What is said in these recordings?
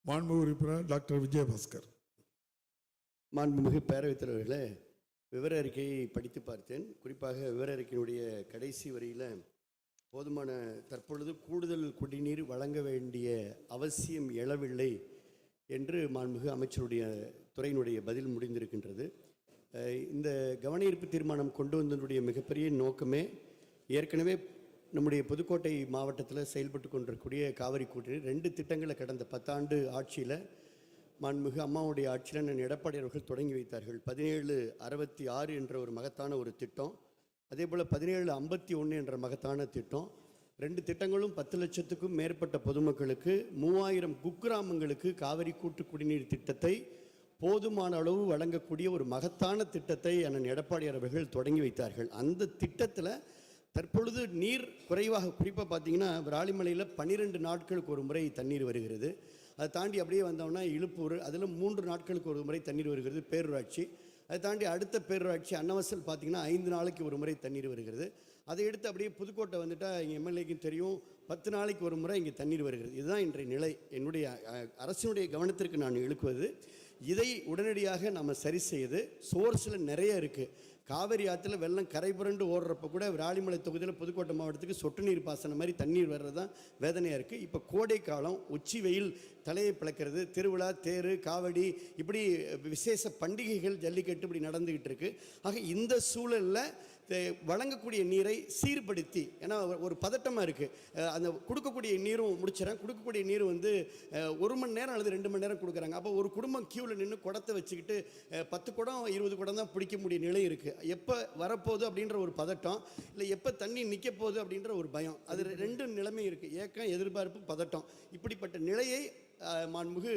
மாண்புமிகு உறுப்பினர் டாக்டர் விஜயபாஸ்கர். மாண்புமிகு பேரவைத் தலைவர்களே, விவர அறிக்கையை படித்து பார்த்தேன். குறிப்பாக விவர அறிக்கையினுடைய கடைசி வரியில் போதுமான தற்பொழுது கூடுதல் குடிநீர் வழங்க வேண்டிய அவசியம் எழவில்லை என்று மாண்புமிகு அமைச்சருடைய துறையினுடைய பதில் முடிந்திருக்கின்றது. இந்த கவனஈர்ப்பு தீர்மானம் கொண்டு வந்ததனுடைய மிகப்பெரிய நோக்கமே ஏற்கனவே நம்முடைய புதுக்கோட்டை மாவட்டத்தில் செயல்பட்டு கொண்டிருக்கக்கூடிய காவிரி கூட்டணி 2 திட்டங்களை கடந்த 10 ஆண்டு ஆட்சியில் மாண்புமிகு அம்மாவுடைய ஆட்சியில் நான் எடப்பாடி அவர்கள் தொடங்கி வைத்தார்கள். 1766 என்ற ஒரு மகத்தான ஒரு திட்டம், அதே போல் 1751 என்ற மகத்தான திட்டம். 2 திட்டங்களும் 10 லட்சத்துக்கும் மேற்பட்ட பொதுமக்களுக்கு 3000 குக்கிராமங்களுக்கு காவிரி கூட்டு குடிநீர் திட்டத்தை போதுமான அளவு வழங்கக்கூடிய ஒரு மகத்தான திட்டத்தை அண்ணன் எடப்பாடி அவர்கள் தொடங்கி வைத்தார்கள். அந்த திட்டத்தில் தற்பொழுது நீர் குறைவாக, குறிப்பாக பார்த்தீங்கன்னா விராலிமலையில் 12 நாட்களுக்கு ஒரு முறை தண்ணீர் வருகிறது. அதை தாண்டி அப்படியே வந்தோம்னா இழுப்பூர், அதில் 3 நாட்களுக்கு ஒரு முறை தண்ணீர் வருகிறது பேரூராட்சி. அதை தாண்டி அடுத்த பேரூராட்சி அன்னவசல் பார்த்திங்கன்னா 5 நாளைக்கு ஒரு முறை தண்ணீர் வருகிறது. அதை எடுத்து அப்படியே புதுக்கோட்டை வந்துட்டால் இங்கே எம்எல்ஏக்கும் தெரியும் 10 நாளைக்கு ஒரு முறை இங்கே தண்ணீர் வருகிறது. இதுதான் இன்றைய நிலை. என்னுடைய அரசினுடைய கவனத்திற்கு நான் இழுக்குவது, இதை உடனடியாக நம்ம சரி செய்து, சோர்ஸில் நிறைய இருக்குது. காவிரி ஆற்றுல வெள்ளம் கரை புரண்டு ஓடுறப்ப கூட விராலிமலை தொகுதியில் புதுக்கோட்டை மாவட்டத்துக்கு சொட்டு நீர் பாசன மாதிரி தண்ணீர் வர்றது தான் வேதனையாக இருக்குது. இப்போ கோடை காலம், உச்சி வெயில் தலையை பிளக்கிறது, திருவிழா, தேர், காவடி, இப்படி விசேஷ பண்டிகைகள், ஜல்லிக்கட்டு இப்படி நடந்துக்கிட்டு இருக்குது. ஆக இந்த சூழலில் வழங்கக்கூடிய நீரை சீர்படுத்தி, ஏன்னா ஒரு பதட்டமாக இருக்குது, அந்த கொடுக்கக்கூடிய நீரும் முடிச்சிடறேன், கொடுக்கக்கூடிய நீர் வந்து 1 மணி நேரம் அல்லது 2 மணி நேரம் கொடுக்குறாங்க. அப்போ ஒரு குடும்பம் கியூவில் நின்று குடத்தை வச்சுக்கிட்டு 10 குடம் 20 குடம் தான் பிடிக்க முடிய நிலை இருக்குது. எப்போ வரப்போகுது அப்படின்ற ஒரு பதட்டம், இல்லை எப்போ தண்ணி நிற்க போகுது அப்படின்ற ஒரு பயம், அது 2 நிலைமை இருக்குது. ஏக்கம், எதிர்பார்ப்பு, பதட்டம். இப்படிப்பட்ட நிலையை மாண்புமிகு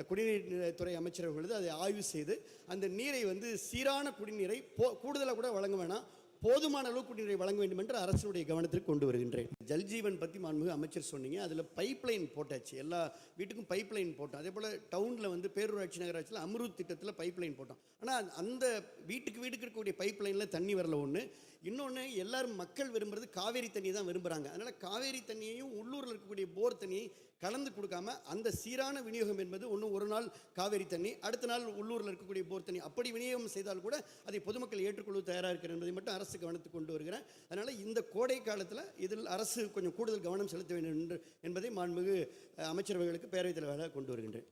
குடிநீர் துறை அமைச்சர் அவர்கள் அதை ஆய்வு செய்து அந்த நீரை வந்து சீரான குடிநீரை கூடுதலாக கூட வழங்க வேணாம், போதுமான அளவு குடிநீரை வழங்க வேண்டும் என்று அரசுடைய கவனத்திற்கு கொண்டு வருகின்றேன். ஜல்ஜீவன் பற்றி மாண்புமிகு அமைச்சர் சொன்னீங்க. அதில் பைப்லைன் போட்டாச்சு, எல்லா வீட்டுக்கும் பைப்லைன் போட்டோம். அதே போல் டவுனில் வந்து பேரூராட்சி நகராட்சியில் அம்ருத் திட்டத்தில் பைப்லைன் போட்டோம். ஆனால் அந்த வீட்டுக்கு இருக்கக்கூடிய பைப்லைனில் தண்ணி வரல. ஒன்று, இன்னொன்று, எல்லாரும் மக்கள் விரும்புகிறது காவேரி தண்ணி தான் விரும்புகிறாங்க. அதனால் காவேரி தண்ணியையும் உள்ளூரில் இருக்கக்கூடிய போர் தண்ணியை கலந்து கொடுக்காம அந்த சீரான விநியோகம் என்பது ஒரு நாள் காவேரி தண்ணி, அடுத்த நாள் உள்ளூரில் இருக்கக்கூடிய போர் தண்ணி, அப்படி விநியோகம் செய்தால் கூட அதை பொதுமக்கள் ஏற்றுக்கொள்ள தயாராக இருக்கிறது என்பதை மட்டும் அரசு கவனத்துக்கு கொண்டு வருகிறேன். அதனால் இந்த கோடை காலத்தில் இதில் அரசு கொஞ்சம் கூடுதல் கவனம் செலுத்த வேண்டும் என்பதை மாண்புமிகு அமைச்சரவைகளுக்கு பேரவைத் தலைவராக கொண்டு வருகின்றேன்.